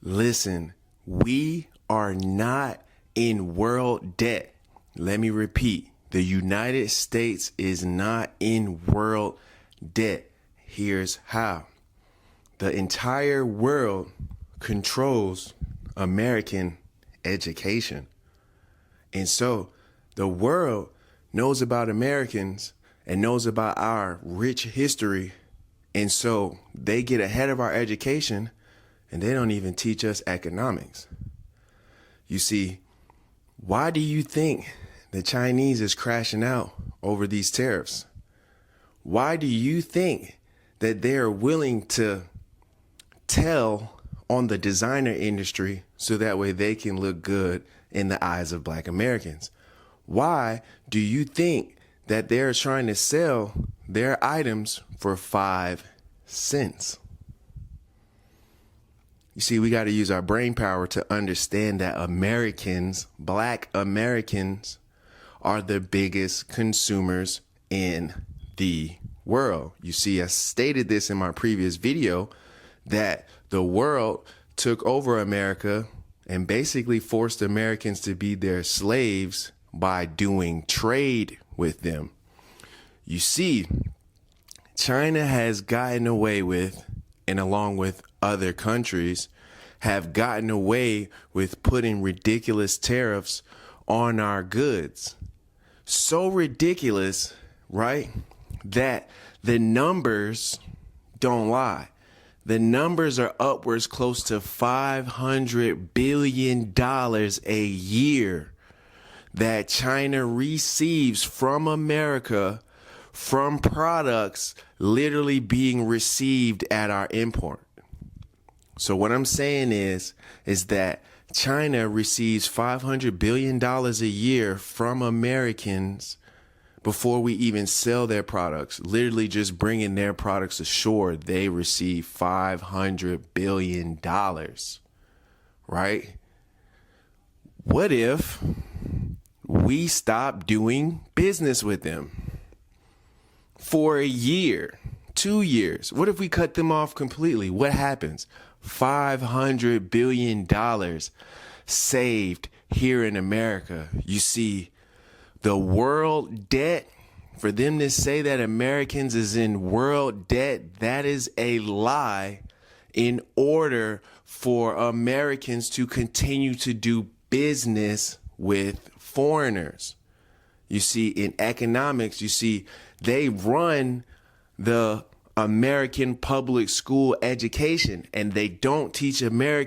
Listen, we are not in world debt. Let me repeat. The United States is not in world debt. Here's how. The entire world controls American education. And so the world knows about Americans and knows about our rich history. And so they get ahead of our education and they don't even teach us economics. You see, why do you think the Chinese is crashing out over these tariffs? Why do you think that they're willing to tell on the designer industry so that way they can look good in the eyes of Black Americans? Why do you think that they're trying to sell their items for 5 cents? You see, we got to use our brain power to understand that Americans, Black Americans, are the biggest consumers in the world. You see, I stated this in my previous video that the world took over America and basically forced Americans to be their slaves by doing trade with them. You see, China has gotten away with, and along with other countries, have gotten away with putting ridiculous tariffs on our goods. So ridiculous, right, that the numbers don't lie. The numbers are upwards close to $500 billion a year that China receives from America from products literally being received at our import. So what I'm saying is that China receives $500 billion a year from Americans before we even sell their products. Literally just bringing their products ashore, they receive $500 billion, right? What if we stop doing business with them for a year, 2 years? What if we cut them off completely? What happens? $500 billion saved here in America. You see, the world debt, for them to say that Americans is in world debt, that is a lie in order for Americans to continue to do business with foreigners. You see, in economics, you see, they run the American public school education and they don't teach Americans